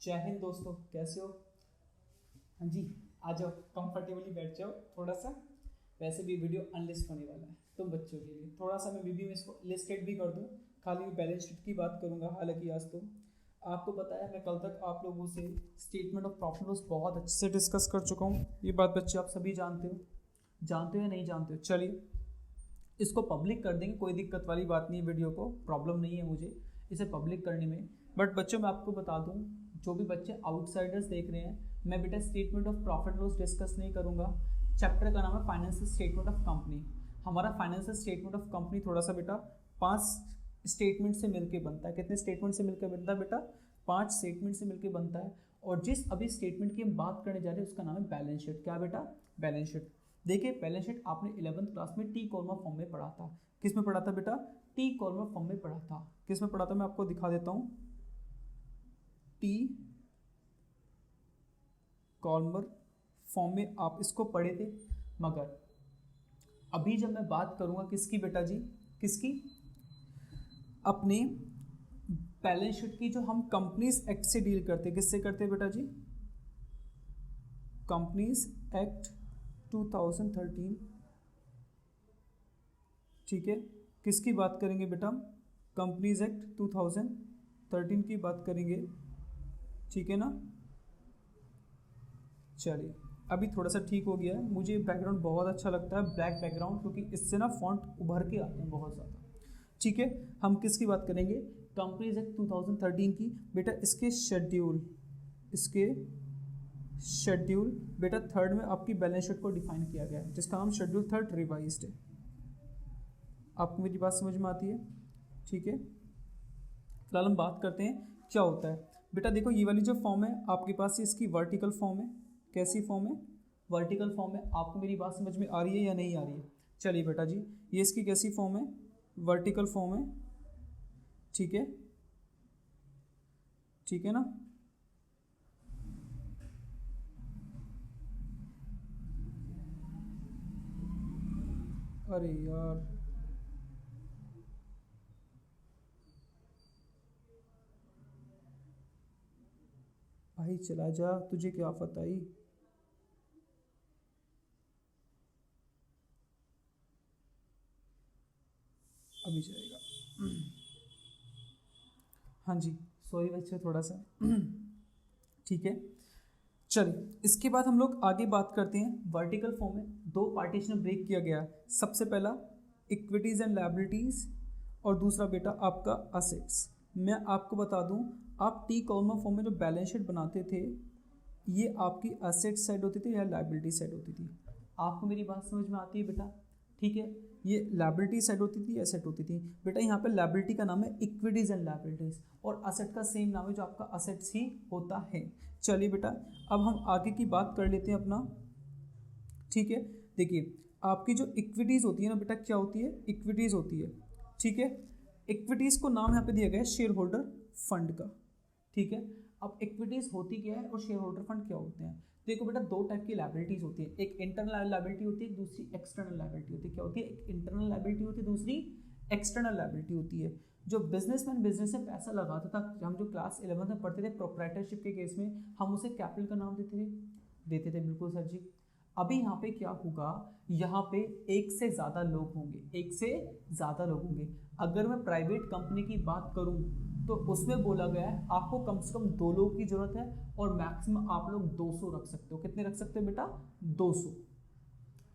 जय हिंद दोस्तों, कैसे हो? हाँ जी, आ जाओ, कंफर्टेबली बैठ जाओ थोड़ा सा। वैसे भी वीडियो अनलिस्ट होने वाला है तुम बच्चों के लिए। थोड़ा सा मैं बीबी में इसको लिस्टेड भी कर दूँ, खाली बैलेंस शीट की बात करूँगा। हालांकि आज तो आपको पता है, मैं कल तक आप लोगों से स्टेटमेंट ऑफ प्रॉफिट लॉस बहुत अच्छे से डिस्कस कर चुका हूँ। ये बात बच्चे आप सभी जानते हो या नहीं जानते हो? चलिए इसको पब्लिक कर देंगे, कोई दिक्कत वाली बात नहीं है। वीडियो को प्रॉब्लम नहीं है मुझे इसे पब्लिक करने में। बट बच्चों मैं आपको बता दूं, जो भी बच्चे आउटसाइडर्स देख रहे हैं, मैं बेटा statement of profit loss discuss नहीं करूंगा। चैप्टर का नाम है फाइनेंशियल स्टेटमेंट ऑफ कंपनी। हमारा फाइनेंशियल स्टेटमेंट ऑफ कंपनी थोड़ा सा बेटा 5 स्टेटमेंट से मिलकर बनता है। कितने स्टेटमेंट से मिलकर बनता है बेटा? 5 स्टेटमेंट से मिलकर बनता है। और जिस अभी स्टेटमेंट की हम बात करने जा रहे हैं उसका नाम है बैलेंस शीट। क्या बेटा? Balance sheet. देखिए बैलेंस शीट आपने 11th क्लास में टी कॉलमा फॉर्म में पढ़ा था। किस में पढ़ा था बेटा? टी कॉलमा फॉर्म में पढ़ा था। किस में पढ़ा था मैं आपको दिखा देता हूं। टी कॉलमर फॉर्म में आप इसको पढ़े थे। मगर अभी जब मैं बात करूंगा किसकी बेटा जी, किसकी? अपने बैलेंस शीट की, जो हम कंपनीज एक्ट से डील करते हैं। किससे करते हैं बेटा जी? Companies act 2013। ठीक है, किसकी बात करेंगे बेटा? कंपनीज एक्ट 2013 की बात करेंगे। ठीक है ना? चलिए अभी थोड़ा सा ठीक हो गया है। मुझे बैकग्राउंड बहुत अच्छा लगता है, ब्लैक बैकग्राउंड, क्योंकि इससे ना फॉन्ट उभर के आते हैं बहुत ज़्यादा। ठीक है, हम किसकी बात करेंगे? कंपनीज एक्ट 2013 की। बेटा इसके शेड्यूल बेटा 3rd में आपकी बैलेंस शीट को डिफाइन किया गया है, जिसका नाम शेड्यूल 3rd रिवाइज्ड है। आपको मेरी बात समझ में आती है? ठीक है, फिलहाल हम बात करते हैं क्या होता है। बेटा देखो, ये वाली जो फॉर्म है आपके पास, इसकी वर्टिकल फॉर्म है। कैसी फॉर्म है? वर्टिकल फॉर्म है। आपको मेरी बात समझ में आ रही है या नहीं आ रही है? चलिए बेटा जी, ये इसकी कैसी फॉर्म है? वर्टिकल फॉर्म है। ठीक है, ठीक है ना? अरे यार, भाई चला जा, तुझे क्या आफत आई? अभी जाएगा। हाँ जी, सॉरी बच्चे थोड़ा सा ठीक है, चलिए इसके बाद हम लोग आगे बात करते हैं। वर्टिकल फॉर्म में 2 पार्टीशन ब्रेक किया गया। सबसे पहला इक्विटीज़ एंड लायबिलिटीज़, और दूसरा बेटा आपका असेट्स। मैं आपको बता दूं, आप टी कॉलम फॉर्म में जो बैलेंस शीट बनाते थे, ये आपकी असेट साइड होती थी या लायबिलिटी साइड होती थी? आपको मेरी बात समझ में आती है बेटा? ठीक है, ये लायबिलिटी साइड होती थी, एसेट होती थी। बेटा यहाँ पे लायबिलिटी का नाम है इक्विटीज एंड लायबिलिटीज, और असेट का सेम नाम है जो आपका असेट्स ही होता है। चलिए बेटा, अब हम आगे की बात कर लेते हैं अपना। ठीक है, देखिए आपकी जो इक्विटीज़ होती है ना बेटा, क्या होती है? इक्विटीज़ होती है। ठीक है, इक्विटीज़ को नाम यहाँ पे दिया गया है शेयर होल्डर फंड का। ठीक है, अब इक्विटीज़ होती क्या है और शेयर होल्डर फंड क्या होते हैं? देखो बेटा, 2 टाइप की लायबिलिटीज होती है। एक इंटरनल लायबिलिटी होती है, दूसरी एक्सटर्नल लायबिलिटी होती है। क्या होती है? एक इंटरनल लायबिलिटी होती है, दूसरी एक्सटर्नल लायबिलिटी होती है। जो बिजनेसमैन बिजनेस में पैसा लगाता था, हम जो क्लास 11 में पढ़ते थे प्रोप्राइटरशिप के केस में, हम उसे कैपिटल का नाम देते थे बिल्कुल सर जी। अभी यहाँ पे क्या होगा? यहाँ पे एक से ज़्यादा लोग होंगे, एक से ज़्यादा लोग होंगे। अगर मैं प्राइवेट कंपनी की बात करूँ तो उसमें बोला गया है आपको कम से कम 2 लोगों की जरूरत है, और मैक्सिमम आप लोग 200 रख सकते हो। कितने रख सकते हो बेटा? 200।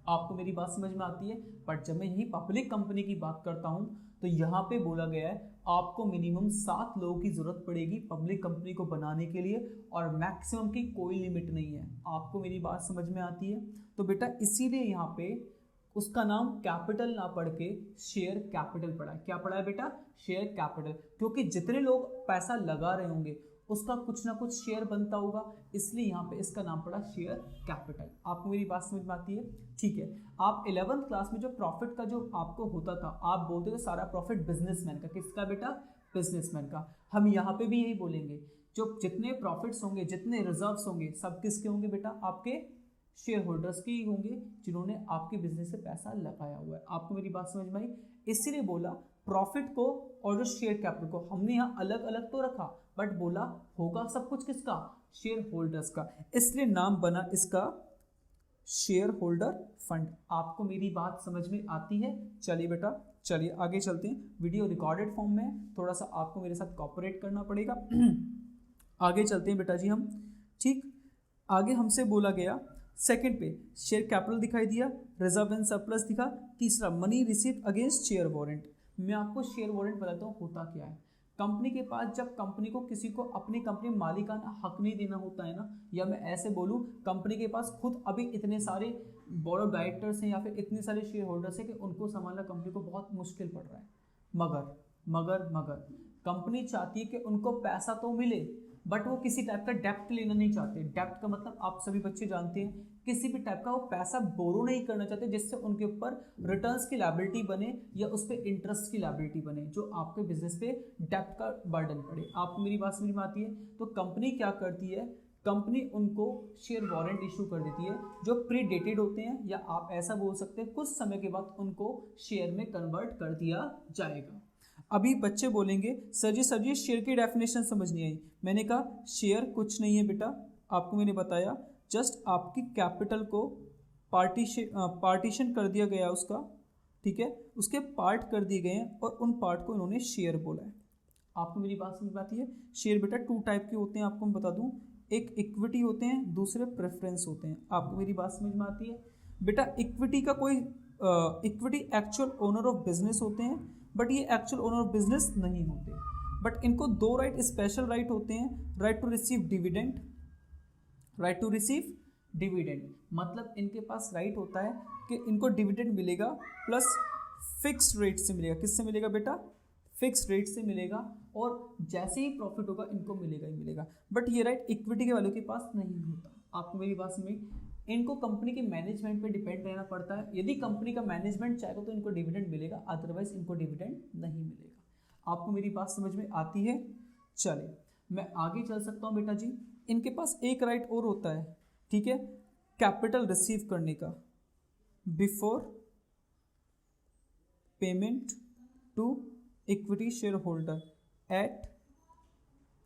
आपको मेरी बात समझ में आती है? बट जब मैं यही पब्लिक कंपनी की बात करता हूं तो यहाँ पे बोला गया है आपको मिनिमम 7 लोगों की जरूरत पड़ेगी पब्लिक कंपनी को बनाने के लिए, और मैक्सिमम की कोई लिमिट नहीं है। आपको मेरी बात समझ में आती है? तो बेटा इसीलिए यहाँ पे उसका नाम कैपिटल ना पढ़ के शेयर कैपिटल पड़ा है। क्या पढ़ा है बेटा? शेयर कैपिटल, क्योंकि जितने लोग पैसा लगा रहे होंगे उसका कुछ ना कुछ शेयर बनता होगा, इसलिए यहाँ पे इसका नाम पड़ा शेयर कैपिटल। आपको मेरी बात समझ में आती है? ठीक है, आप 11th क्लास में जो प्रॉफिट का जो आपको होता था, आप बोलते थे सारा प्रॉफिट बिजनेसमैन का। किसका बेटा? बिजनेसमैन का। हम यहाँ पे भी यही बोलेंगे, जो जितने प्रॉफिट्स होंगे, जितने रिजर्व्स होंगे, सब किसके होंगे बेटा? आपके शेयर होल्डर्स के ही होंगे, जिन्होंने आपके बिजनेस से पैसा लगाया हुआ है। आपको मेरी बात समझ में आई? इसीलिए बोला प्रॉफिट को और जो शेयर कैपिटल को हमने यहाँ अलग अलग तो रखा, बट बोला होगा सब कुछ किसका, शेयर होल्डर्स का, इसलिए नाम बना इसका शेयर होल्डर फंड। आपको मेरी बात समझ में आती है? चलिए बेटा, चलिए आगे चलते हैं। वीडियो रिकॉर्डेड फॉर्म में है, थोड़ा सा आपको मेरे साथ कोऑपरेट करना पड़ेगा। आगे चलते हैं बेटा जी हम, ठीक। आगे हमसे बोला गया सेकंड पे शेयर कैपिटल दिखाई दिया, रिजर्व एंड सरप्लस दिखा, तीसरा money receive against share warrant. मैं आपको शेयर वारंट बताता हूँ होता क्या है। कंपनी के पास जब कंपनी को किसी को अपनी कंपनी में मालिकाना हक नहीं देना होता है ना, या मैं ऐसे बोलूँ कंपनी के पास खुद अभी इतने सारे बोर्ड ऑफ डायरेक्टर्स हैं या फिर इतने सारे शेयर होल्डर्स हैं कि उनको संभालना कंपनी को बहुत मुश्किल पड़ रहा है, मगर कंपनी चाहती है कि उनको पैसा तो मिले, बट वो किसी टाइप का डेप्ट लेना नहीं चाहते। डेप्ट का मतलब आप सभी बच्चे जानते हैं, किसी भी टाइप का वो पैसा बोरो नहीं करना चाहते जिससे उनके ऊपर रिटर्न्स की लायबिलिटी बने या उस पर इंटरेस्ट की लायबिलिटी बने, जो आपके बिजनेस पे डेप्ट का बर्डन पड़े। आपको मेरी बात समझ में आती है? तो कंपनी क्या करती है, कंपनी उनको शेयर वारंट इशू कर देती है जो प्री डेटेड होते हैं, या आप ऐसा बोल सकते हैं कुछ समय के बाद उनको शेयर में कन्वर्ट कर दिया जाएगा। अभी बच्चे बोलेंगे सर जी शेयर की डेफिनेशन समझ नहीं आई। मैंने कहा शेयर कुछ नहीं है बेटा, आपको मैंने बताया जस्ट आपकी कैपिटल को पार्टीशन कर दिया गया उसका, ठीक है, उसके पार्ट कर दिए गए हैं और उन पार्ट को इन्होंने शेयर बोला है। आपको मेरी बात समझ में आती है? शेयर बेटा टू टाइप के होते हैं, आपको मैं बता दूं, एक इक्विटी होते हैं, दूसरे प्रेफरेंस होते हैं। आपको मेरी बात समझ में आती है? बेटा इक्विटी का कोई equity actual owner of business होते हैं, बट ये एक्चुअल ओनर ऑफ बिजनेस नहीं होते, बट इनको दो राइट, स्पेशल राइट होते हैं, right to receive dividend, right to receive dividend, मतलब इनके पास राइट होता है कि इनको डिविडेंड मिलेगा प्लस फिक्स रेट से मिलेगा। किससे मिलेगा बेटा? फिक्स रेट से मिलेगा, और जैसे ही प्रॉफिट होगा इनको मिलेगा ही मिलेगा, बट ये राइट इक्विटी के वालों के पास नहीं होता। आपको मेरी बात समझ? इनको कंपनी के मैनेजमेंट पे डिपेंड रहना पड़ता है, यदि कंपनी का मैनेजमेंट चाहेगा तो इनको डिविडेंड मिलेगा, अदरवाइज इनको डिविडेंड नहीं मिलेगा। आपको मेरी बात समझ में आती है? चलिए मैं आगे चल सकता हूँ बेटा जी। इनके पास एक राइट और होता है, ठीक है, कैपिटल रिसीव करने का before payment to equity shareholder at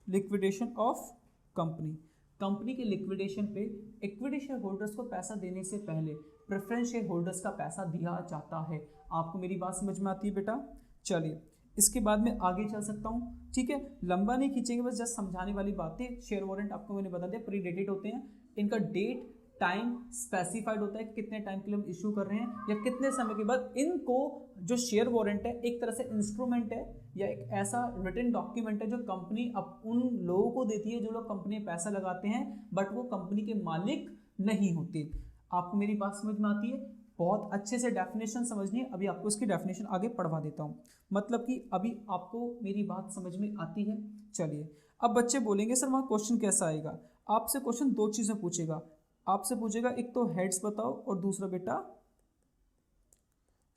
liquidation of company. Company के लिक्विडेशन पे इक्विटी शेयर होल्डर्स को पैसा देने से पहले प्रेफरेंस शेयर होल्डर्स का पैसा दिया जाता है। आपको मेरी बात समझ में आती है बेटा? चलिए इसके बाद में आगे चल सकता हूँ, ठीक है, लंबा नहीं खींचेंगे, बस जस्ट समझाने वाली बातें। शेयर वारंट आपको मैंने बता दिया प्री डेटेड होते हैं, इनका डेट टाइम स्पेसिफाइड होता है, कितने टाइम के लिए हम इशू कर रहे हैं या कितने समय के बाद इनको। जो शेयर वारंट है एक तरह से इंस्ट्रूमेंट है या एक ऐसा रिटन डॉक्यूमेंट है जो कंपनी अब उन लोगों को देती है जो लोग कंपनी में पैसा लगाते हैं बट वो कंपनी के मालिक नहीं होते। आपको मेरी बात समझ में आती है? बहुत अच्छे से डेफिनेशन समझनी है, अभी आपको इसकी डेफिनेशन आगे पढ़वा देता हूँ, मतलब कि अभी आपको मेरी बात समझ में आती है। चलिए अब बच्चे बोलेंगे सर वहाँ क्वेश्चन कैसा आएगा? आपसे क्वेश्चन दो चीज़ें पूछेगा, आपसे पूछेगा एक तो हेड्स बताओ और दूसरा बेटा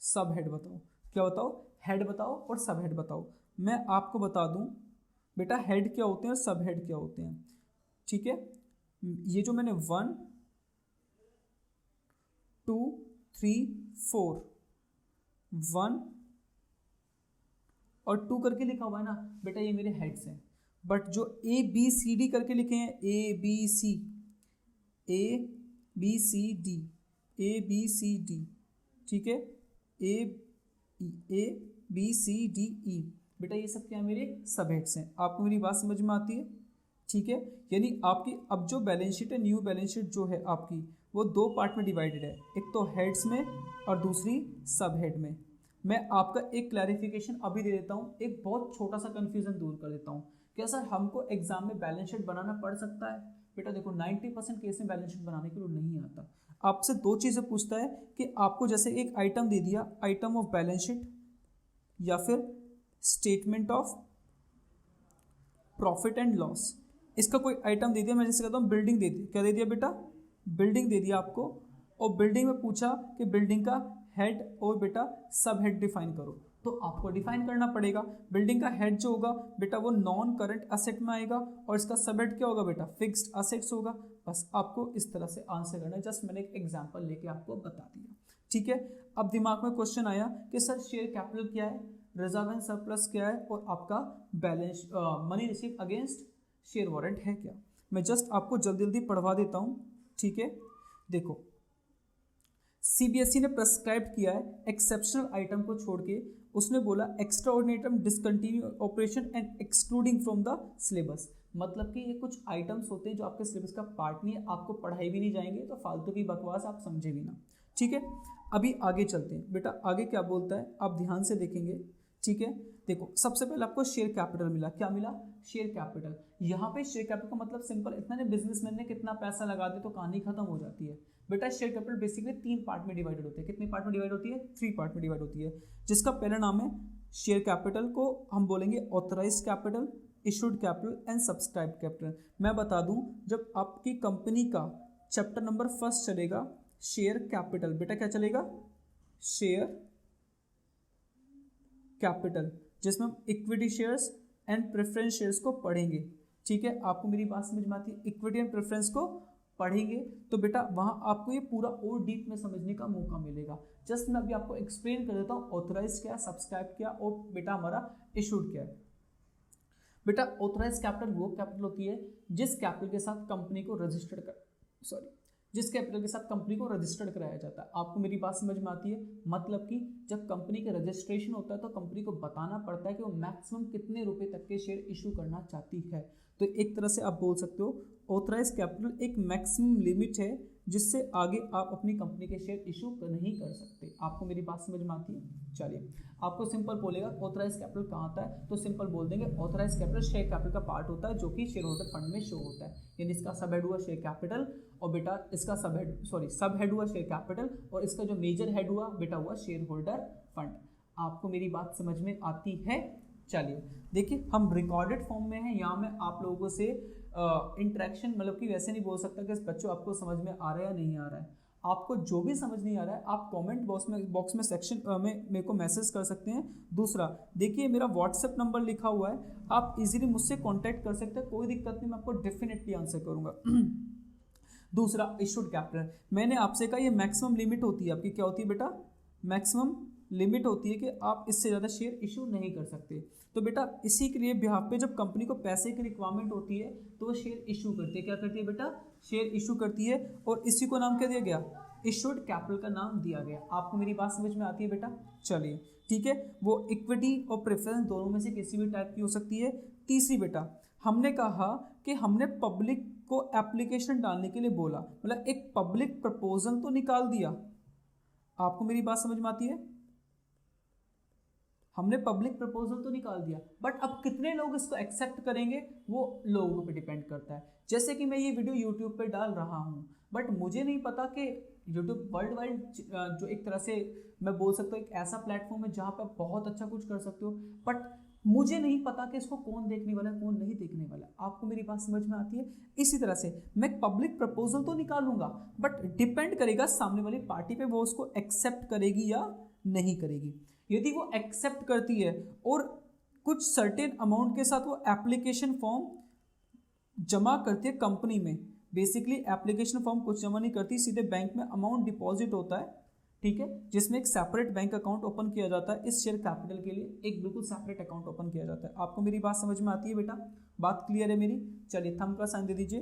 सब हेड बताओ। क्या बताओ? हेड बताओ और सब हेड बताओ। मैं आपको बता दूं बेटा हेड क्या होते हैं और सब हेड क्या होते हैं, ठीक है। ये जो मैंने 1 2 3 4 1 और 2 करके लिखा हुआ है ना बेटा, ये मेरे हेड्स हैं, बट जो ABCD करके लिखे हैं ABCD, ठीक है, ABCDE बेटा ये सब क्या मेरे सब हेड्स हैं। आपको मेरी बात समझ में आती है? ठीक है, यानी आपकी अब जो बैलेंस शीट है, न्यू बैलेंस शीट जो है आपकी, वो दो पार्ट में डिवाइडेड है, एक तो हेड्स में और दूसरी सब हेड में। मैं आपका एक क्लैरिफिकेशन अभी दे देता हूँ, एक बहुत छोटा सा कन्फ्यूजन दूर कर देता हूँ। क्या सर हमको एग्जाम में बैलेंस शीट बनाना पड़ सकता है? बेटा देखो 90% केस में बैलेंस शीट बनाने के लिए नहीं आता। आपसे दो चीज़ें पूछता है कि आपको जैसे एक आइटम दे दिया, आइटम ऑफ बैलेंस शीट या फिर statement of profit and loss, इसका कोई आइटम दे दिया। मैं जैसे कहता हूँ बिल्डिंग दे दी, क्या दे दिया बेटा? बिल्डिंग दे दिया आपको, और बिल्डिंग में पूछा कि बिल्डिंग का हेड और बेटा सब हेड डिफाइन करो, तो आपको डिफाइन करना पड़ेगा। बिल्डिंग का हेड जो होगा बेटा वो नॉन करंट असेट में आएगा और इसका सब हेड क्या होगा बेटा? फिक्स्ड असेट्स होगा। बस आपको इस तरह से आंसर करना है, जस्ट मैंने एक एग्जांपल लेके आपको बता दिया, ठीक है। अब दिमाग में क्वेश्चन आया कि सर शेयर कैपिटल क्या है? रिजर्व एंड सरप्लस क्या है, और आपका balance money receive against share warrant है क्या। मैं जस्ट आपको जल्दी जल्दी पढ़वा देता हूँ, ठीक है। देखो सीबीएसई ने प्रेस्क्राइब किया है एक्सेप्शनल आइटम को छोड़ के, उसने बोला extra ordinary item discontinue operation and excluding from the syllabus. मतलब कि ये कुछ आइटम्स होते हैं जो आपके सिलेबस का पार्ट नहीं है, आपको पढ़ाई भी नहीं जाएंगे, तो फालतू की बकवास आप समझे भी ना, ठीक है। अभी आगे चलते हैं बेटा, आगे क्या बोलता है आप ध्यान से देखेंगे, ठीक है। देखो सबसे पहले आपको शेयर कैपिटल मिला, क्या मिला, शेयर कैपिटल। यहाँ पे शेयर कैपिटल का मतलब सिंपल इतना, बिजनेसमैन ने कितना पैसा लगा दे तो कहानी खत्म हो जाती है। बेटा शेयर कैपिटल बेसिकली 3 पार्ट में डिवाइडेड होते हैं। कितने पार्ट में डिवाइड होती है, 3 पार्ट में डिवाइड होती है, जिसका पहला नाम है शेयर कैपिटल, को हम बोलेंगे authorised capital, issued capital and subscribed capital. मैं बता दूं, जब आपकी कंपनी का चैप्टर नंबर 1 चलेगा शेयर कैपिटल, बेटा क्या चलेगा, शेयर कैपिटल, जिसमें हम equity shares and preference shares को पढ़ेंगे, ठीक है। आपको मेरी बात समझ में आती है, इक्विटी एंड प्रेफरेंस को पढ़ेंगे तो बेटा वहां आपको ये पूरा और डीप में समझने का मौका मिलेगा। जस्ट मैं अभी आपको एक्सप्लेन कर देता हूँ ऑथराइज क्या है, सब्सक्राइब क्या, और बेटा हमारा इशूड क्या है। बेटा ऑथराइज कैपिटल वो कैपिटल होती है जिस कैपिटल के साथ कंपनी को रजिस्टर्ड कर जिस कैपिटल के साथ कंपनी को रजिस्टर्ड कराया जाता है। आपको मेरी बात समझ में आती है, मतलब कि जब कंपनी का रजिस्ट्रेशन होता है तो कंपनी को बताना पड़ता है कि वो मैक्सिमम कितने रुपए तक के शेयर इशू करना चाहती है। तो एक तरह से आप बोल सकते हो ऑथराइज कैपिटल एक मैक्सिमम लिमिट है जिससे आगे आप अपनी कंपनी के शेयर इशू नहीं कर सकते। आपको मेरी बात समझ में आती है। चलिए आपको सिंपल बोलेगा ऑथराइज कैपिटल कहाँ आता है, तो सिंपल बोल देंगे ऑथराइज कैपिटल शेयर कैपिटल का पार्ट होता है जो कि शेयर होल्डर फंड में शो होता है। यानी इसका सब हेड हुआ शेयर कैपिटल, और बेटा इसका सब हेड हुआ शेयर कैपिटल, और इसका जो मेजर हेड हुआ बेटा हुआ शेयर होल्डर फंड। आपको मेरी बात समझ में आती है। चलिए देखिए हम रिकॉर्डेड फॉर्म में हैं, यहाँ मैं आप लोगों से इंटरेक्शन मतलब कि वैसे नहीं बोल सकता कि बच्चों आपको समझ में आ रहा है या नहीं आ रहा है। आपको जो भी समझ नहीं आ रहा है आप कमेंट बॉक्स में सेक्शन में मेरे को मैसेज कर सकते हैं। दूसरा देखिए मेरा व्हाट्सएप नंबर लिखा हुआ है, आप इजीली मुझसे कांटेक्ट कर सकते हैं, कोई दिक्कत नहीं, मैं आपको डेफिनेटली आंसर करूंगा। दूसरा इशूड कैपिटल, मैंने आपसे कहा ये मैक्सिमम लिमिट होती है आपकी, क्या होती है बेटा, मैक्सिमम लिमिट होती है कि आप इससे ज़्यादा शेयर इशू नहीं कर सकते। तो बेटा इसी के लिए बिहाफ पे जब कंपनी को पैसे की रिक्वायरमेंट होती है तो वो शेयर इशू करती है, क्या करती है बेटा, शेयर इशू करती है, और इसी को नाम क्या दिया गया, इशूड कैपिटल का नाम दिया गया। आपको मेरी बात समझ में आती है बेटा। चलिए ठीक है, वो इक्विटी और प्रेफरेंस दोनों में से किसी भी टाइप की हो सकती है। तीसरी बेटा हमने कहा कि हमने पब्लिक को एप्लीकेशन डालने के लिए बोला, मतलब एक पब्लिक प्रपोजल तो निकाल दिया। आपको मेरी बात समझ में आती है, हमने पब्लिक प्रपोजल तो निकाल दिया, बट अब कितने लोग इसको एक्सेप्ट करेंगे वो लोगों पे डिपेंड करता है। जैसे कि मैं ये वीडियो यूट्यूब पे डाल रहा हूँ, बट मुझे नहीं पता कि यूट्यूब वर्ल्ड वाइड जो एक तरह से मैं बोल सकता हूँ एक ऐसा प्लेटफॉर्म है जहाँ पे आप बहुत अच्छा कुछ कर सकते हो, बट मुझे नहीं पता कि इसको कौन देखने वाला है कौन नहीं देखने वाला। आपको मेरी बात समझ में आती है। इसी तरह से मैं पब्लिक प्रपोजल तो निकालूंगा, बट डिपेंड करेगा सामने वाली पार्टी पे, वो उसको एक्सेप्ट करेगी या नहीं करेगी। यदि वो एक्सेप्ट करती है और कुछ सर्टेन अमाउंट के साथ वो एप्लीकेशन फॉर्म जमा करती है कंपनी में, बेसिकली एप्लीकेशन फॉर्म कुछ जमा नहीं करती, सीधे बैंक में अमाउंट डिपॉजिट होता है, ठीक है, जिसमें एक सेपरेट बैंक अकाउंट ओपन किया जाता है। इस शेयर कैपिटल के लिए एक बिल्कुल सेपरेट अकाउंट ओपन किया जाता है। आपको मेरी बात समझ में आती है बेटा, बात क्लियर है मेरी। चलिए थंब का साइन दे दीजिए।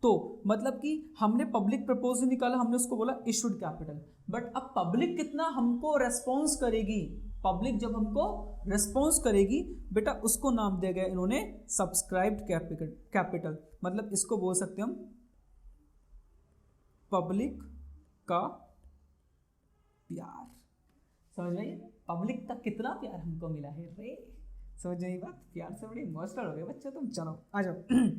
तो मतलब कि हमने पब्लिक प्रपोजल निकाला, हमने उसको बोला इशूड कैपिटल, बट अब पब्लिक कितना हमको रेस्पॉन्स करेगी, पब्लिक जब हमको रेस्पॉन्स करेगी बेटा उसको नाम दिया गया इन्होंने सब्सक्राइब्ड कैपिटल। मतलब इसको बोल सकते हैं हम पब्लिक का प्यार। समझ में, पब्लिक तक कितना प्यार हमको मिला है रे, समझ में बात, प्यार से बड़े इमोशनल हो गए बच्चे तुम। चलो आ जाओ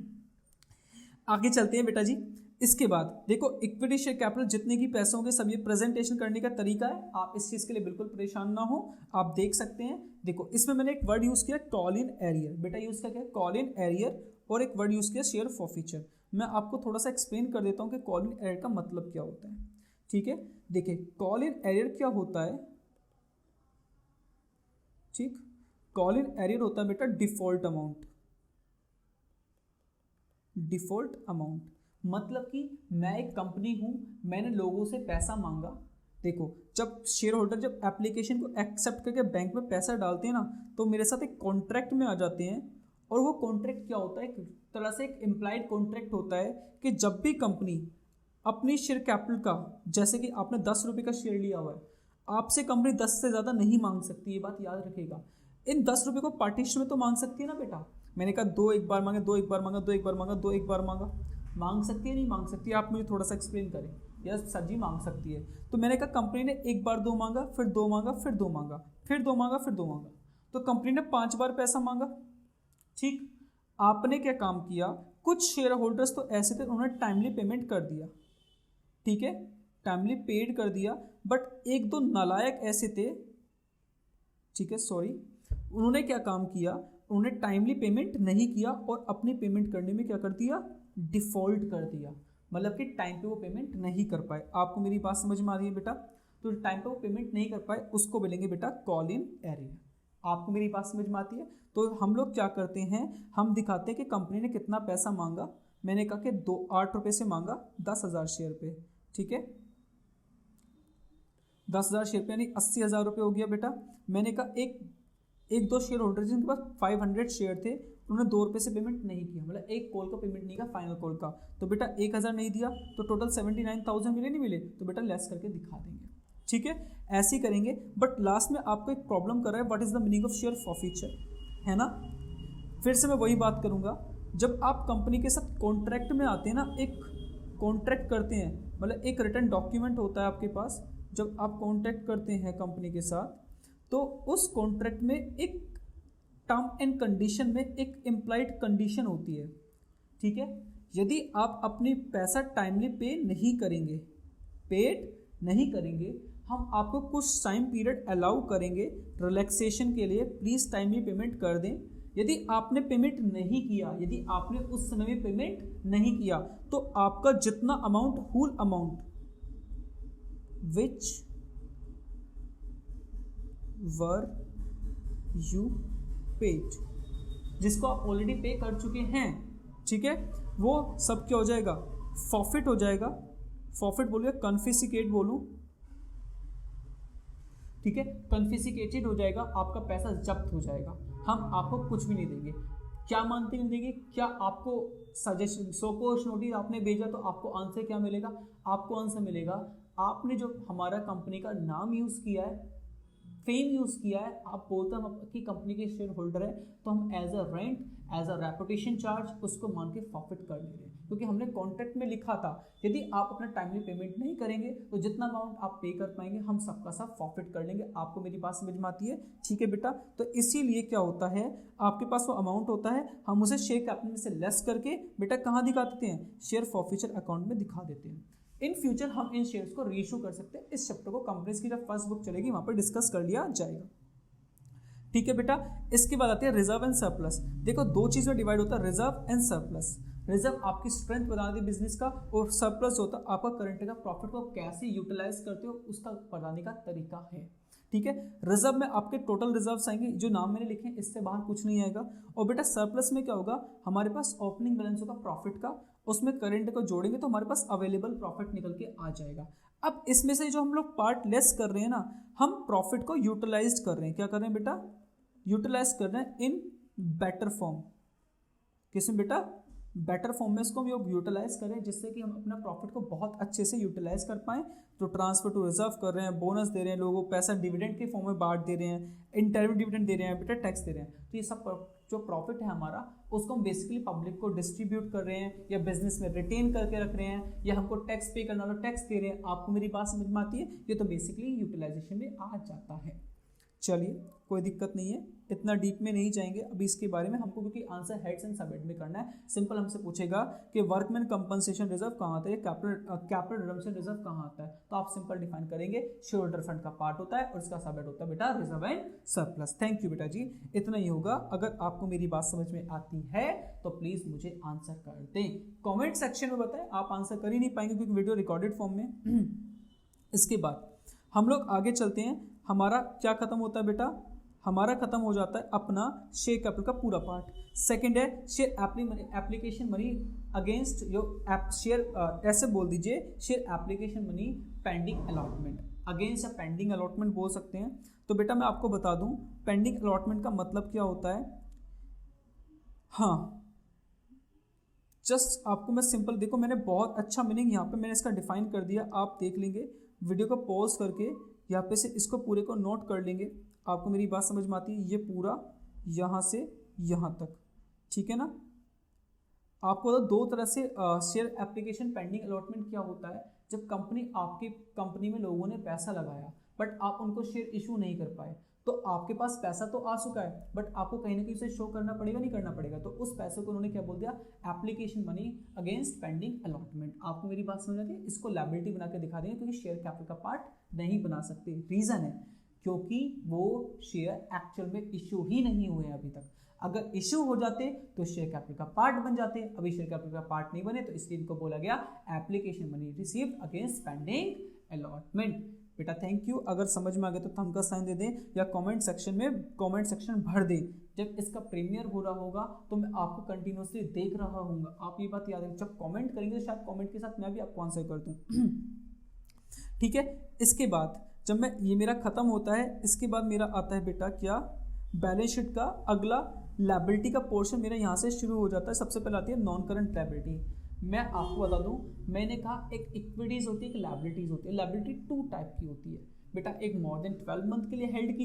आगे चलते हैं बेटा जी। इसके बाद देखो इक्विटी शेयर कैपिटल जितने की पैसे होंगे सब ये प्रेजेंटेशन करने का तरीका है, आप इस चीज़ के लिए बिल्कुल परेशान ना हो, आप देख सकते हैं। देखो इसमें मैंने एक वर्ड यूज़ किया कॉल इन एरियर, बेटा यूज़ क्या किया कॉल इन एरियर, और एक वर्ड यूज़ किया शेयर फॉरफीचर। मैं आपको थोड़ा सा एक्सप्लेन कर देता हूँ कि कॉल इन एरियर का मतलब क्या होता है, ठीक है। देखिए कॉल इन एरियर क्या होता है, ठीक, कॉल इन एरियर होता है बेटा डिफॉल्ट अमाउंट। डिफॉल्ट अमाउंट मतलब कि मैं एक कंपनी हूं, मैंने लोगों से पैसा मांगा, देखो जब शेयर होल्डर जब एप्लीकेशन को एक्सेप्ट करके बैंक में पैसा डालते हैं ना, तो मेरे साथ एक कॉन्ट्रैक्ट में आ जाते हैं। और वो कॉन्ट्रैक्ट क्या होता है, एक तरह से एक इम्प्लाइड कॉन्ट्रैक्ट होता है कि जब भी कंपनी अपनी शेयर कैपिटल का, जैसे कि आपने 10 रुपये का शेयर लिया हुआ है, आपसे कंपनी 10 से ज़्यादा नहीं मांग सकती, ये बात याद रखिएगा। इन 10 रुपये को पार्टीशन में तो मांग सकती है ना बेटा। मैंने कहा 2 एक बार मांगे, 2 एक बार मांगा, 2 एक बार मांगा, 2 एक बार मांगा, मांग सकती है नहीं मांग सकती है, आप मुझे थोड़ा सा एक्सप्लेन करें। यस सर जी मांग सकती है। तो मैंने कहा कंपनी ने एक बार 2 मांगा, फिर 2 मांगा, फिर 2 मांगा, फिर 2 मांगा, फिर 2 मांगा, तो कंपनी ने 5 बार पैसा मांगा। ठीक, आपने क्या काम किया, कुछ शेयर होल्डर्स तो ऐसे थे उन्होंने टाइमली पेमेंट कर दिया, ठीक है, टाइमली पेड कर दिया, बट एक दो नालायक ऐसे थे, ठीक है सॉरी, उन्होंने क्या काम किया, उन्होंने टाइमली पेमेंट नहीं किया और अपनी पेमेंट करने में क्या कर दिया, डिफ़ॉल्ट कर दिया, मतलब कि टाइम पे वो पेमेंट नहीं कर पाए। आपको मेरी बात समझ में आ रही है बेटा। तो टाइम पे वो पेमेंट नहीं कर पाए उसको बोलेंगे बेटा कॉल इन एरियर। आपको मेरी बात समझ में आती है। तो हम लोग क्या करते हैं, हम दिखाते हैं कि कंपनी ने कितना पैसा मांगा। मैंने कहा कि 8 रुपये से मांगा 10,000 शेयर पे, ठीक है, 10,000 शेयर पे यानी 80,000 रुपये हो गया बेटा। मैंने कहा एक दो शेयर होल्डर जिनके पास 500 शेयर थे, उन्होंने 2 रुपये से पेमेंट नहीं किया, मतलब एक कॉल का पेमेंट नहीं किया, फाइनल कॉल का, तो बेटा 1,000 नहीं दिया, तो टोटल 79,000 मिले नहीं मिले, तो बेटा लेस करके दिखा देंगे, ठीक है, ऐसे ही करेंगे। बट लास्ट में आपको एक प्रॉब्लम कर रहा है, what is the meaning of share forfeiture, है ना। फिर से मैं वही बात करूँगा, जब आप कंपनी के साथ कॉन्ट्रैक्ट में आते हैं ना, एक कॉन्ट्रैक्ट करते हैं, मतलब एक रिटर्न डॉक्यूमेंट होता है आपके पास, जब आप कॉन्ट्रैक्ट करते हैं कंपनी के साथ, तो उस कॉन्ट्रैक्ट में एक टर्म एंड कंडीशन में एक इम्प्लाइड कंडीशन होती है, ठीक है। यदि आप अपनी पैसा टाइमली पे नहीं करेंगे, पेड नहीं करेंगे, हम आपको कुछ टाइम पीरियड अलाउ करेंगे रिलैक्सेशन के लिए, प्लीज़ टाइमली पेमेंट कर दें। यदि आपने पेमेंट नहीं किया, यदि आपने उस समय में पेमेंट नहीं किया, तो आपका जितना amount, whole amount which were you paid, जिसको आप ऑलरेडी पे कर चुके हैं, ठीक है, वो सब क्या हो जाएगा, फॉरफिट हो जाएगा। फॉरफिट बोलिए, कन्फिस्केट बोलूं, ठीक है, कन्फिस्केटेड हो जाएगा, आपका पैसा जब्त हो जाएगा, हम आपको कुछ भी नहीं देंगे। क्या मानते नहीं देंगे, क्या आपको सजेशन सोकोश नोटिस आपने भेजा तो आपको आंसर क्या मिलेगा, आपको आंसर मिलेगा आपने जो हमारा कंपनी का नाम यूज़ किया है, फेम यूज़ किया है, आप बोलते हैं हम आपकी कंपनी के शेयर होल्डर है, तो हम as a rent, as a reputation charge उसको मान के प्रॉफिट कर ले रहे हैं, क्योंकि हमने कॉन्ट्रैक्ट में लिखा था यदि आप अपना टाइमली पेमेंट नहीं करेंगे तो जितना अमाउंट आप पे कर पाएंगे हम सबका सब प्रॉफिट कर लेंगे। आपको मेरी बात समझ में आती है, ठीक है बेटा। तो इसीलिए क्या होता है, आपके पास वो अमाउंट होता है, हम उसे शेयर कैपिटल में से लेस करके बेटा कहाँ दिखा देते हैं, शेयर फॉरफीचर अकाउंट में दिखा देते हैं। इन फ्यूचर हम इन शेयर्स को रीइशू कर सकते हैं। इस चैप्टर को कंपनीज की जब फर्स्ट बुक चलेगी वहां पर डिस्कस कर लिया जाएगा, ठीक है बेटा। इसके बाद आते हैं रिजर्व एंड सरप्लस। देखो दो चीज़ में डिवाइड होता है, रिजर्व एंड सरप्लस। रिजर्व आपकी स्ट्रेंथ बताने दी बिजनेस का, और सरप्लस होता है आपका करंट का प्रॉफिट को कैसे यूटिलाइज करते हो उसका बताने का तरीका है, ठीक है। रिजर्व में आपके टोटल रिजर्व्स आएंगे, जो नाम मैंने लिखे हैं इससे बाहर कुछ नहीं आएगा। और बेटा सरप्लस में क्या होगा, हमारे पास ओपनिंग बैलेंस होगा प्रॉफिट का, उसमें करंट को जोड़ेंगे तो हमारे पास अवेलेबल प्रॉफिट निकल के आ जाएगा। अब इसमें से जो हम लोग पार्ट लेस कर रहे हैं ना, हम प्रॉफिट को यूटिलाइज कर रहे हैं, क्या कर रहे हैं बेटा, यूटिलाइज कर रहे हैं इन बेटर फॉर्म। किसमें बेटा, बेटर फॉर्म में इसको हम यूटिलाइज करें, जिससे कि हम अपना प्रॉफिट को बहुत अच्छे से यूटिलाइज कर पाएँ। तो ट्रांसफर टू रिजर्व कर रहे हैं, बोनस दे रहे हैं लोगों को, पैसा डिविडेंड के फॉर्म में बांट दे रहे हैं, इंटरव्यू डिविडेंड दे रहे हैं, बेटा टैक्स दे रहे हैं। तो ये सब जो प्रॉफिट है हमारा, उसको हम बेसिकली पब्लिक को डिस्ट्रीब्यूट कर रहे हैं, या बिजनेस में रिटेन करके रख रहे हैं, या हमको टैक्स पे करना तो टैक्स दे रहे हैं। आपको मेरी बात समझ में आती है, ये तो बेसिकली यूटिलाइजेशन में आ जाता है। चलिए कोई दिक्कत नहीं है, इतना डीप में नहीं जाएंगे अभी इसके बारे में, हमको क्योंकि आंसर हेड्स एंड सबहेड में करना है। सिंपल हमसे पूछेगा कि वर्कमैन कंपनसेशन रिजर्व कहाँ आता है, कैपिटल रिडम्पशन रिजर्व कहाँ आता है, तो आप सिंपल डिफाइन करेंगे, शेयर होल्डर फंड का पार्ट होता है और इसका सबहेड होता है बेटा reserve and surplus. Thank you बेटा जी, इतना ही होगा। अगर आपको मेरी बात समझ में आती है तो प्लीज़ मुझे आंसर कर दें, कॉमेंट सेक्शन में बताएं। आप आंसर कर ही नहीं पाएंगे क्योंकि वीडियो रिकॉर्डेड फॉर्म में। इसके बाद हम लोग आगे चलते हैं, हमारा क्या खत्म होता है बेटा, हमारा खत्म हो जाता है अपना शेयर कैपिटल का पूरा पार्ट। सेकंड है share application money against your share, ऐसे बोल दीजिए share application money pending allotment. Against या पेंडिंग अलॉटमेंट बोल सकते हैं। तो बेटा मैं आपको बता दूं पेंडिंग अलॉटमेंट का मतलब क्या होता है। हाँ, जस्ट आपको मैं सिंपल, देखो मैंने बहुत अच्छा मीनिंग यहाँ पे मैंने इसका डिफाइन कर दिया, आप देख लेंगे वीडियो को पॉज करके यहाँ पे से इसको पूरे को नोट कर लेंगे, आपको मेरी बात समझ में आती है। ये पूरा यहाँ से यहाँ तक, ठीक है ना। आपको तो दो तरह से शेयर एप्लीकेशन पेंडिंग अलॉटमेंट क्या होता है, जब कंपनी आपकी कंपनी में लोगों ने पैसा लगाया बट आप उनको शेयर इशू नहीं कर पाए, तो आपके पास पैसा तो आ चुका है बट आपको कहीं ना कहीं उसे शो करना पड़ेगा, नहीं करना पड़ेगा, तो उस पैसे को उन्होंने क्या बोल दिया, application money against pending allotment. आपको मेरी बात समझ आती है। इसको लायबिलिटी बना के दिखा देंगे क्योंकि शेयर कैपिटल का पार्ट नहीं बना सकते। रीजन है क्योंकि वो शेयर एक्चुअल में इश्यू ही नहीं हुए अभी तक। अगर इश्यू हो जाते तो शेयर कैपिटल का पार्ट बन जाते, अभी शेयर कैपिटल का पार्ट नहीं बने, तो इसलिए इनको बोला गया application money received against pending allotment. बेटा थैंक यू, अगर समझ में आ गया तो थंब का साइन दे दें या कमेंट सेक्शन भर दें। जब इसका प्रीमियर हो रहा होगा तो मैं आपको कंटिन्यूसली देख रहा हूँ, आप ये बात याद रखें। जब कमेंट करेंगे तो शायद कमेंट के साथ मैं भी आपको आंसर कर दूँ। ठीक है, इसके बाद जब मैं ये मेरा खत्म होता है, इसके बाद मेरा आता है बेटा क्या, बैलेंस शीट का अगला लायबिलिटी का पोर्शन मेरा यहाँ से शुरू हो जाता है। सबसे पहले आती है नॉन करंट लायबिलिटी। मैं आपको बता दूं, मैंने कहा एक इक्विटीज होती है, एक लायबिलिटीज होती है। लायबिलिटी टू टाइप की होती है बेटा, एक मोर देन 12 मंथ के लिए हेल्ड की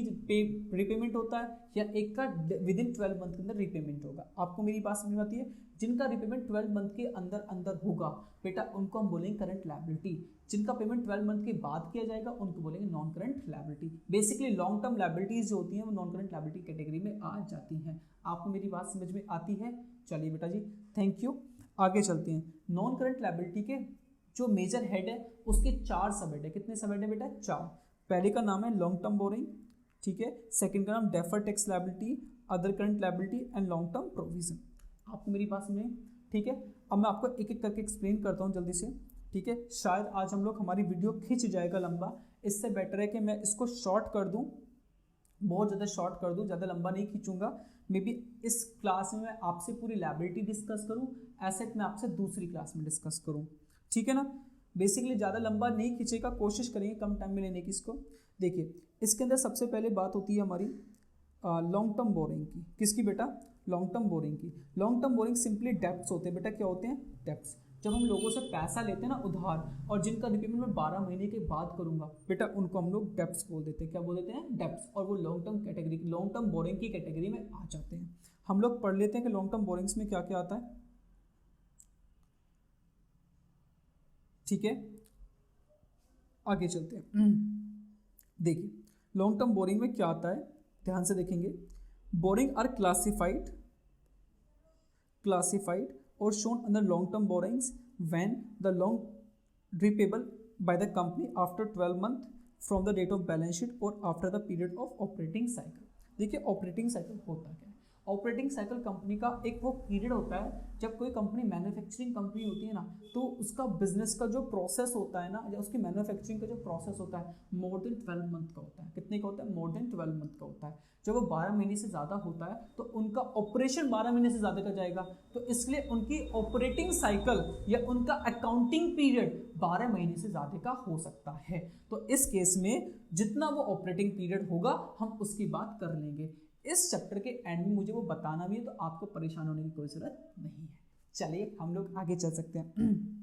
रिपेमेंट होता है, या एक का विद इन 12 मंथ के अंदर रिपेमेंट होगा। आपको मेरी बात समझ में आती है। जिनका रिपेमेंट 12 मंथ के अंदर अंदर होगा बेटा उनको हम बोलेंगे करंट लायबिलिटी। जिनका पेमेंट 12 मंथ के बाद किया जाएगा उनको बोलेंगे non current liability. Basically long term liabilities जो होती हैं वो नॉन करंट लायबिलिटी कैटेगरी में आ जाती हैं। आपको मेरी बात समझ में आती है। चलिए बेटा जी थैंक यू, आगे चलते हैं। नॉन करंट लायबिलिटी के जो मेजर हेड है उसके 4 सब हेड है। कितने सब हेड है बेटा, 4। पहले का नाम है लॉन्ग टर्म बोरिंग, ठीक है। सेकंड का नाम deferred tax liability, other current liability and long term provision. आपको मेरी बात समझ, ठीक है। अब मैं आपको एक एक करके एक्सप्लेन करता हूँ जल्दी से, ठीक है। शायद आज हम लोग हमारी वीडियो खींच जाएगा लंबा, इससे बेटर है कि मैं इसको शॉर्ट कर दूँ, बहुत ज़्यादा शॉर्ट कर दूँ, ज़्यादा लंबा नहीं खींचूंगा। मे बी इस क्लास में मैं आपसे पूरी लायबिलिटी डिस्कस करूँ, एसेट में आपसे दूसरी क्लास में डिस्कस करूँ, ठीक है ना। बेसिकली ज़्यादा लंबा नहीं खींचेगा, कोशिश करेंगे कम टाइम में लेने की इसको। देखिए इसके अंदर सबसे पहले बात होती है हमारी लॉन्ग टर्म बोरिंग की। किसकी बेटा, लॉन्ग टर्म बोरिंग की। Long term borrowing simply debts होते हैं बेटा। क्या होते हैं, डेप्ट्स। जब हम लोगों से पैसा लेते हैं ना उधार, और जिनका रिपेमेंट मैं 12 महीने के बाद करूंगा बेटा, उनको हम लोग डेप्ट्स बोल देते हैं। क्या बोल देते हैं, डेप्ट्स। और वो long term category, long term borrowing की कैटेगरी में आ जाते हैं। हम लोग पढ़ लेते हैं कि लॉन्ग टर्म बोरिंग्स में क्या क्या आता है, ठीक है। आगे चलते हैं। देखिए लॉन्ग टर्म बोरिंग में क्या आता है, ध्यान से देखेंगे। Borrowing are classified or shown under long-term borrowings when the loan repayable by the company after 12 months from the date of balance sheet or after the period of operating cycle। देखिए operating cycle होता क्या है। Operating cycle company का एक वो period होता है जब कोई कंपनी मैन्युफैक्चरिंग कंपनी होती है ना, तो उसका बिजनेस का जो प्रोसेस होता है ना, या उसकी मैन्युफैक्चरिंग का जो प्रोसेस होता है मोर देन 12 मंथ का होता है। कितने का होता है, मोर देन 12 मंथ का होता है। जब वो 12 महीने से ज़्यादा होता है तो उनका ऑपरेशन 12 महीने से ज़्यादा का जाएगा, तो इसलिए उनकी ऑपरेटिंग साइकिल या उनका अकाउंटिंग पीरियड 12 महीने से ज़्यादा का हो सकता है। तो इस केस में जितना वो ऑपरेटिंग पीरियड होगा हम उसकी बात कर लेंगे। इस चैप्टर के एंड में मुझे वो बताना भी है, तो आपको परेशान होने की कोई जरूरत नहीं है। चलिए हम लोग आगे चल सकते हैं।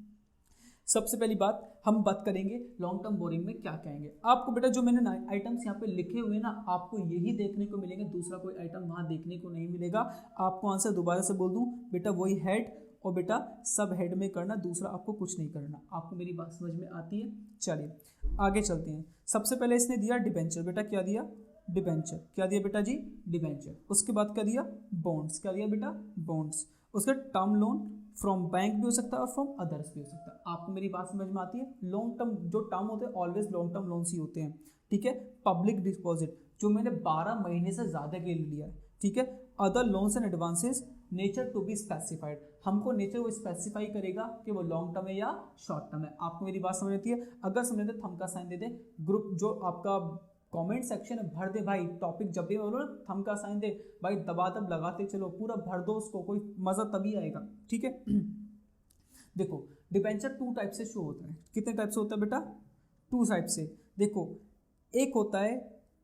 सबसे पहली बात हम बात करेंगे लॉन्ग टर्म बोरिंग में क्या कहेंगे। आपको बेटा जो मैंने आइटम्स यहाँ पे लिखे हुए ना, आपको यही देखने को मिलेंगे, दूसरा कोई आइटम वहाँ देखने को नहीं मिलेगा। आपको आंसर दोबारा से बोल दूँ बेटा, वही हेड और बेटा सब हेड में करना, दूसरा आपको कुछ नहीं करना। आपको मेरी बात समझ में आती है। चलिए आगे चलते हैं। सबसे पहले इसने दिया डिबेंचर। बेटा क्या दिया, डिबेंचर। क्या दिया बेटा जी, डिबेंचर। उसके बाद क्या दिया, बॉन्ड्स। क्या दिया बेटा, बॉन्ड्स। उसका टर्म लोन फ्रॉम बैंक भी हो सकता है और फ्रॉम अदर्स भी हो सकता है। आपको मेरी बात समझ में आती है। लॉन्ग टर्म जो टर्म होते हैं ऑलवेज लॉन्ग टर्म लोन्स ही होते हैं, ठीक है। पब्लिक डिपॉजिट जो मैंने 12 महीने से ज़्यादा के लिए लिया है, ठीक है। Other loans and advances nature to be specified, हमको नेचर वो स्पेसिफाई करेगा कि वो लॉन्ग टर्म है या शॉर्ट टर्म है। आपको मेरी बात समझ आती है। अगर समझ लेते थंब का साइन दे दे। ग्रुप जो आपका कमेंट सेक्शन में भर दे भाई, टॉपिक जब भी बोलो थंब का साइन दे भाई, दबा दब लगाते चलो, पूरा भर दो उसको, कोई मज़ा तभी आएगा, ठीक है। देखो डिबेंचर 2 टाइप से शो होता है। कितने टाइप से होता है बेटा, टू साइड से। देखो, एक होता है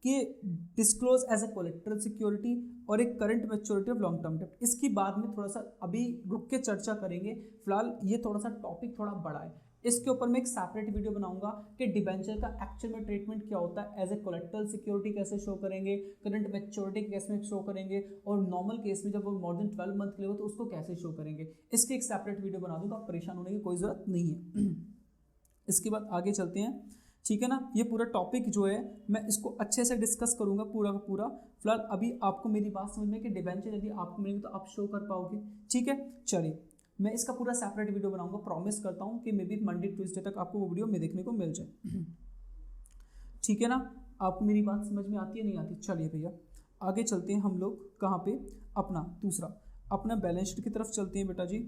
कि डिस्क्लोज एज ए कोलेक्टरल सिक्योरिटी और एक current maturity of long term डेब्ट। इसकी बाद में थोड़ा सा अभी रुक के चर्चा करेंगे, फिलहाल ये थोड़ा सा टॉपिक थोड़ा बड़ा है। इसके ऊपर मैं एक सेपरेट वीडियो बनाऊंगा कि डिबेंचर का एक्चुअल में ट्रीटमेंट क्या होता है, एज ए कोलेक्टरल सिक्योरिटी कैसे शो करेंगे, करंट मैच्योरिटी कैसे शो करेंगे, और नॉर्मल केस में जब वो मोर देन 12 मंथ के लिए हो तो उसको कैसे शो करेंगे। इसकी एक सेपरेट वीडियो बना दूंगा, परेशान होने की कोई ज़रूरत नहीं है। इसके बाद आगे चलते हैं, ठीक है ना। ये पूरा टॉपिक जो है मैं इसको अच्छे से डिस्कस करूंगा पूरा का पूरा। फिलहाल अभी आपको मेरी बात समझ में कि डिबेंचर यदि आपको मिलेंगे तो आप शो कर पाओगे, ठीक है। चलिए, मैं इसका पूरा सेपरेट वीडियो बनाऊंगा, प्रॉमिस करता हूँ कि मे बी मंडे ट्यूसडे तक आपको वो वीडियो में देखने को मिल जाए, ठीक है ना। आपको मेरी बात समझ में आती है नहीं आती? चलिए भैया आगे चलते हैं हम लोग, कहाँ पे, अपना दूसरा अपना बैलेंस शीट की तरफ चलते हैं। बेटा जी,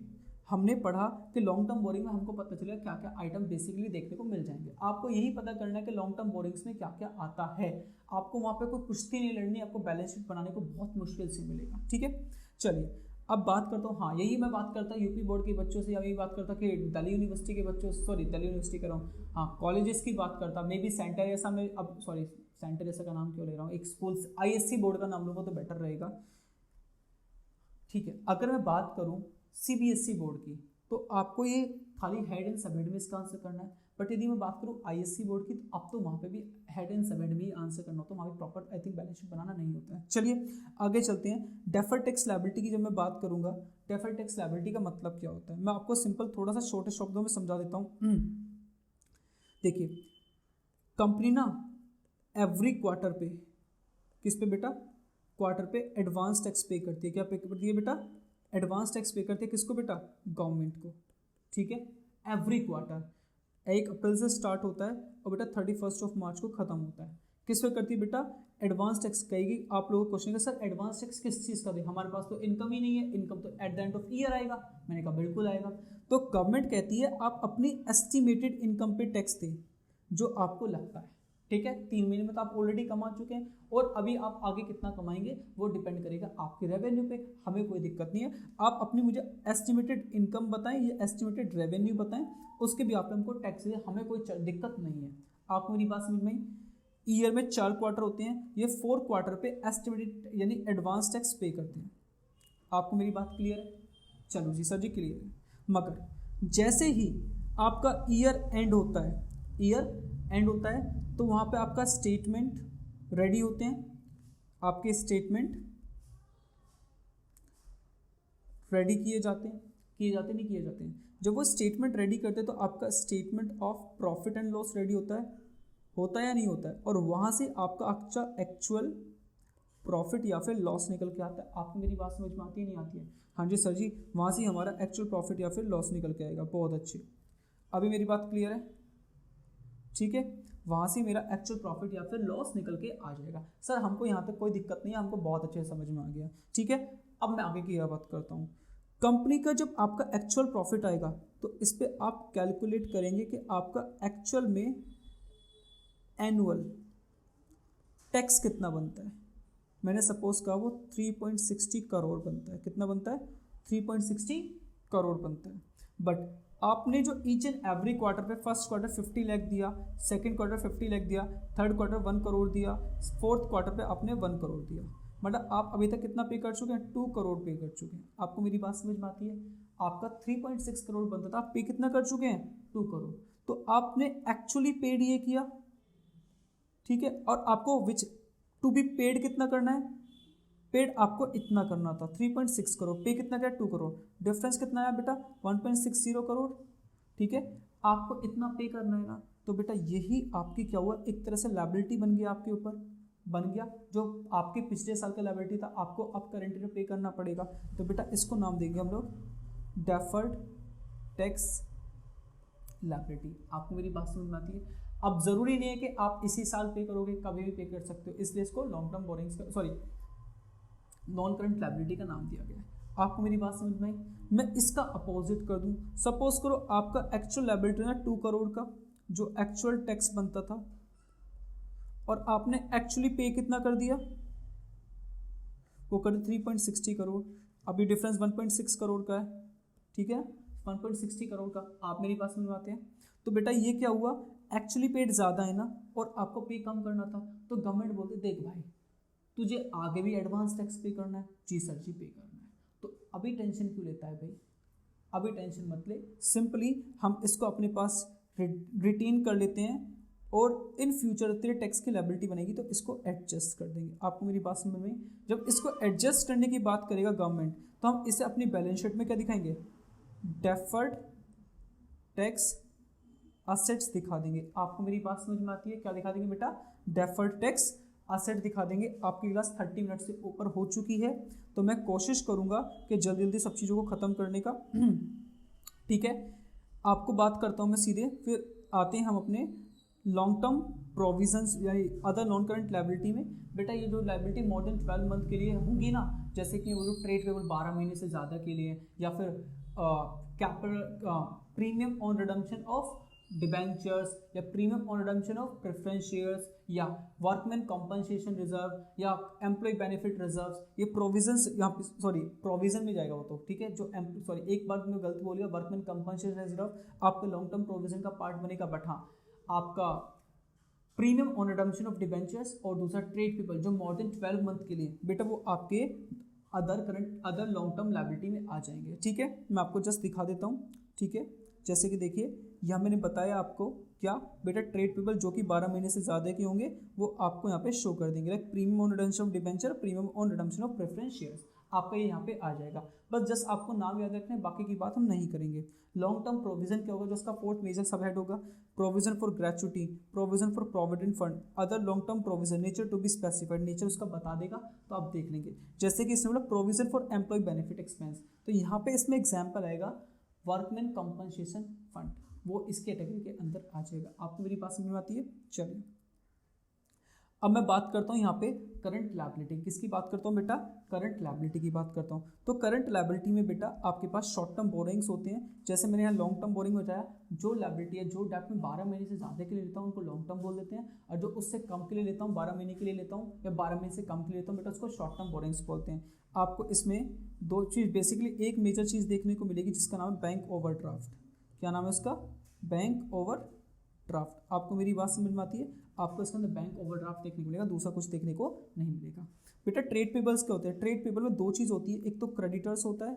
हमने पढ़ा कि लॉन्ग टर्म बोरिंग में हमको पता चलेगा क्या क्या आइटम बेसिकली देखने को मिल जाएंगे। आपको यही पता करना है कि लॉन्ग टर्म बोरिंग्स में क्या क्या आता है। आपको वहाँ पे कोई कुश्ती नहीं लड़नी, आपको बैलेंस शीट बनाने को बहुत मुश्किल से मिलेगा, ठीक है। चलिए अब बात करता हूँ, हाँ यही मैं बात करता यूपी बोर्ड के बच्चों से, या यही बात करता कि दिल्ली यूनिवर्सिटी के बच्चों से, सॉरी दिल्ली यूनिवर्सिटी कर रहा हूँ, हाँ कॉलेजेस की बात करता, मे बी सेंटर ऐसा, मैं अब सॉरी सेंटर ऐसा का नाम क्यों ले रहा हूँ, एक स्कूल ISC बोर्ड का नाम लूँगा तो बेटर रहेगा, ठीक है। अगर मैं बात करूँ CBSE बोर्ड की तो आपको ये खाली हेड एंड सबहेड में इसका आंसर करना है, बट यदि मैं बात करूँ ISC बोर्ड की तो अब तो वहाँ पे भी हेड एंड सबहेड में ही आंसर करना होता है, वहाँ पे proper I think balance sheet बनाना नहीं होता है। चलिए आगे चलते हैं। डेफर्ड टैक्स लायबिलिटी की जब मैं बात करूँगा, डेफर्ड टैक्स लायबिलिटी का मतलब क्या होता है, मैं आपको सिंपल थोड़ा सा छोटे शब्दों में समझा देता हूँ। देखिए, कंपनी ना एवरी क्वार्टर पे, किस पे बेटा, क्वार्टर पे एडवांस टैक्स पे करती है। क्या पे करती है बेटा, एडवांस टैक्स पे करते हैं, किसको बेटा, गवर्नमेंट को, ठीक है। एवरी क्वार्टर 1 अप्रैल से स्टार्ट होता है और बेटा 31 मार्च को खत्म होता है। किस पे करती है बेटा, एडवांस टैक्स कहेगी। आप लोगों को क्वेश्चन है सर एडवांस टैक्स किस चीज़ का दे, हमारे पास तो इनकम ही नहीं है, इनकम तो at the end of year आएगा। मैंने कहा बिल्कुल आएगा। तो गवर्नमेंट कहती है आप अपनी एस्टिमेटेड इनकम पे टैक्स दें जो आपको लगता है, ठीक है। 3 महीने में तो आप ऑलरेडी कमा चुके हैं, और अभी आप आगे कितना कमाएंगे वो डिपेंड करेगा आपके रेवेन्यू पे, हमें कोई दिक्कत नहीं है। आप अपनी मुझे एस्टिमेटेड इनकम बताएं या एस्टिमेटेड रेवेन्यू बताएं, उसके भी आप हमको टैक्स दें, हमें कोई दिक्कत नहीं है। आपको मेरी बात समझ में आई? ईयर में 4 क्वार्टर होते हैं, ये 4 क्वार्टर पे एस्टिमेटेड यानी एडवांस टैक्स पे करते हैं। आपको मेरी बात क्लियर है? चलो जी सर जी क्लियर है। मगर जैसे ही आपका ईयर एंड होता है, ईयर एंड होता है तो वहाँ पे आपका स्टेटमेंट रेडी होते हैं, आपके स्टेटमेंट रेडी किए जाते हैं, नहीं किए जाते हैं। जब वो स्टेटमेंट रेडी करते हैं तो आपका statement of profit and loss ready होता है या नहीं होता है, और वहाँ से आपका अच्छा एक्चुअल प्रॉफिट या फिर लॉस निकल के आता है। आपको मेरी बात समझ में आती है नहीं आती है? हाँ जी सर जी, वहाँ से हमारा एक्चुअल प्रॉफिट या फिर लॉस निकल के आएगा। बहुत अच्छी, अभी मेरी बात क्लियर है, ठीक है। वहाँ से मेरा एक्चुअल प्रॉफिट या फिर लॉस निकल के आ जाएगा। सर हमको यहाँ तक कोई दिक्कत नहीं है, हमको बहुत अच्छे से समझ में आ गया, ठीक है। अब मैं आगे की बात करता हूँ। कंपनी का जब आपका एक्चुअल प्रॉफिट आएगा तो इस पर आप कैलकुलेट करेंगे कि आपका एक्चुअल में एनुअल टैक्स कितना बनता है। मैंने सपोज कहा वो 3.60 करोड़ बनता है। कितना बनता है? 3.60 करोड़ बनता है। बट आपने जो ईच एंड एवरी क्वार्टर पे फर्स्ट क्वार्टर 50 लाख दिया, सेकंड क्वार्टर 50 लाख दिया, थर्ड क्वार्टर 1 करोड़ दिया, फोर्थ क्वार्टर पे आपने 1 करोड़ दिया, मतलब आप अभी तक कितना पे कर चुके हैं? 2 करोड़ पे कर चुके हैं। आपको मेरी बात समझ में आती है? आपका 3.6 करोड़ बनता था, आप पे कितना कर चुके हैं? 2 करोड़। तो आपने एक्चुअली पेड ये किया, ठीक है, और आपको विच टू बी पेड कितना करना है? पेड आपको इतना करना था 3.6 करोड़, पे कितना गया? 2 करोड़। डिफरेंस कितना आया बेटा? 1.60 करोड़, ठीक है। आपको इतना पे करना है ना, तो बेटा यही आपकी क्या हुआ, एक तरह से लायबिलिटी बन गया, आपके ऊपर बन गया। जो आपके पिछले साल का लायबिलिटी था आपको अब करंट ईयर पे करना पड़ेगा। तो बेटा इसको नाम देंगे हम लोग डेफर्ड टैक्स लायबिलिटी। आपको मेरी बात समझ में आती है? अब जरूरी नहीं है कि आप इसी साल पे करोगे, कभी भी पे कर सकते हो, इसलिए इसको लॉन्ग टर्म बोरिंग्स का सॉरी नॉन करंट लायबिलिटी का नाम दिया गया है। आपको मेरी बात समझ में आई? मैं इसका अपोजिट कर दूं, सपोज करो आपका एक्चुअल लायबिलिटी ना 2 करोड़ का जो एक्चुअल टैक्स बनता था, और आपने एक्चुअली पे कितना कर दिया? वो कर 3.60 करोड़। अभी डिफरेंस 1.6 करोड़ का है, ठीक है, 1.60 करोड़ का। आप मेरी बात समझ में आते हैं? तो बेटा ये क्या हुआ, एक्चुअली पेड ज़्यादा है ना और आपको पे कम करना था, तो गवर्नमेंट बोलते देख भाई तुझे आगे भी एडवांस टैक्स पे करना है, जी सर जी पे करना है, तो अभी टेंशन क्यों लेता है भाई, अभी टेंशन मत ले, सिंपली हम इसको अपने पास रिटेन कर लेते हैं और इन फ्यूचर तेरे टैक्स की लायबिलिटी बनेगी तो इसको एडजस्ट कर देंगे। आपको मेरी बात समझ में, जब इसको एडजस्ट करने की बात करेगा गवर्नमेंट तो हम इसे अपनी बैलेंस शीट में क्या दिखाएंगे, डेफर्ड टैक्स असेट्स दिखा देंगे। आपको मेरी बात समझ में आती है, क्या दिखा देंगे बेटा, डेफर्ड टैक्स असेट दिखा देंगे। आपकी क्लास 30 मिनट से ऊपर हो चुकी है तो मैं कोशिश करूंगा कि जल्दी जल्दी सब चीज़ों को ख़त्म करने का। ठीक है, आपको बात करता हूं मैं सीधे, फिर आते हैं हम अपने लॉन्ग टर्म प्रोविजंस यानी अदर नॉन करंट लायबिलिटी में। बेटा ये जो लायबिलिटी मोर देन 12 मंथ के लिए होंगी ना, जैसे कि वो जो ट्रेड पेबल 12 महीने से ज़्यादा के लिए, या फिर capital premium on redemption of debentures, या premium on redemption of preference shares, या वर्कमैन कॉम्पनसेशन रिजर्व, या एम्प्लॉय बेनिफिट रिजर्व्स, ये प्रोविजंस यहाँ पे सॉरी प्रोविजन में जाएगा वो तो, ठीक है, जो सॉरी एक बार मैं गलत बोल गया, वर्कमैन कॉम्पनसेशन रिजर्व आपका लॉन्ग टर्म प्रोविजन का पार्ट बनेगा, बट हाँ आपका premium on redemption of debentures और दूसरा ट्रेड पीपल जो मोर देन 12 मंथ के लिए, बेटा वो आपके अदर लॉन्ग टर्म लायबिलिटी में आ जाएंगे। ठीक है, मैं आपको जस्ट दिखा देता हूँ। ठीक है, जैसे कि देखिए यहाँ मैंने बताया आपको क्या बेटा, ट्रेड पीपल जो कि 12 महीने से ज़्यादा के होंगे वो आपको यहाँ पे शो कर देंगे, like premium on redemption of debenture, premium on redemption of preference shares, आपका ये यहाँ पे आ जाएगा। बस जस्ट आपको नाम याद रखना है, बाकी की बात हम नहीं करेंगे। लॉन्ग टर्म प्रोविजन क्या होगा, जो उसका फोर्थ मेजर सब हेड होगा, provision for gratuity, provision for provident fund, other long term provision, nature to be specified, nature उसका बता देगा तो आप देख लेंगे। जैसे कि इसमें मतलब provision for employee benefit expense, तो यहाँ पे इसमें एग्जाम्पल आएगा वर्कमैन कॉम्पनसेशन फंड, वो इस कैटेगरी के अंदर आ जाएगा। आपको मेरी बात समझ में आती है? चलिए अब मैं बात करता हूँ यहाँ पे करंट लायबिलिटी, किसकी बात करता हूँ बेटा, करंट लायबिलिटी की बात करता हूँ। तो करंट लायबिलिटी में बेटा आपके पास शॉर्ट टर्म बोरिंग्स होते हैं, जैसे मैंने यहाँ लॉन्ग टर्म बोरिंग बताया, जो लायबिलिटी है जो डेट में 12 महीने से ज़्यादा के लिए लेता हूँ उनको लॉन्ग टर्म बोल देते हैं, और जो उससे कम के लिए लेता हूँ 12 महीने के लिए लेता हूँ या 12 महीने से कम के लिए लेता हूँ बेटा उसको शॉर्ट टर्म बोरिंग्स बोलते हैं। आपको इसमें दो चीज़ बेसिकली एक मेजर चीज़ देखने को मिलेगी जिसका नाम है बैंक ओवरड्राफ्ट। क्या नाम है उसका, बैंक ओवरड्राफ्ट। आपको मेरी बात समझ में आती है? आपको इसके अंदर बैंक ओवरड्राफ्ट देखने को मिलेगा, दूसरा कुछ देखने को नहीं मिलेगा। बेटा ट्रेड पेबल्स क्या होते हैं, ट्रेड पेबल में दो चीज़ होती है, एक तो क्रेडिटर्स होता है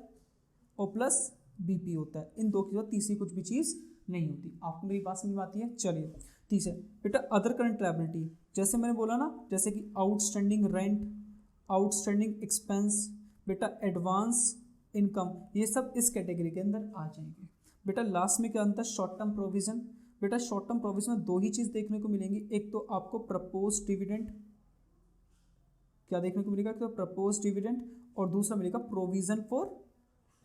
और प्लस बीपी होता है, इन दो की तीसरी कुछ भी चीज़ नहीं होती। आपको मेरी बात समझ में आती है? चलिए तीसरा बेटा अदर करंट लायबिलिटी, जैसे मैंने बोला ना, जैसे कि आउटस्टैंडिंग रेंट, आउटस्टैंडिंग एक्सपेंस, बेटा एडवांस इनकम, ये सब इस कैटेगरी के अंदर आ जाएंगे। बेटा लास्ट में क्या अंतर, शॉर्ट टर्म प्रोविजन। बेटा शॉर्ट टर्म प्रोविजन में दो ही चीज़ देखने को मिलेंगी, एक तो आपको प्रपोज डिविडेंड, क्या देखने को मिलेगा, तो प्रपोज डिविडेंड, और दूसरा मिलेगा प्रोविजन फॉर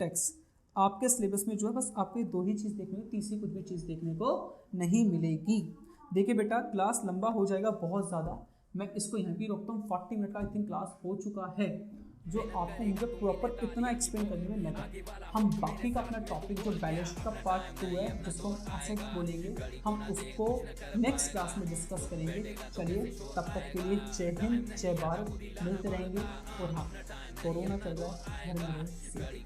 टैक्स। आपके सिलेबस में जो है बस आपको ये दो ही चीज़ देखने को, तीसरी कुछ भी चीज़ देखने को नहीं मिलेगी। देखिए बेटा क्लास लंबा हो जाएगा बहुत ज़्यादा, मैं इसको यहाँ भी रोकता हूँ। 40 मिनट का आई थिंक क्लास हो चुका है, जो आपको मुझे प्रॉपर इतना एक्सप्लेन करने में लगा। हम बाकी का अपना टॉपिक जो बैलेंस का पार्ट 2 है जिसको हम एसेट बोलेंगे, हम उसको नेक्स्ट क्लास में डिस्कस करेंगे। चलिए तब तक के लिए जय हिंद जय भारत, मिलते रहेंगे। और हाँ कोरोना चल रहा है, घर में रहिए।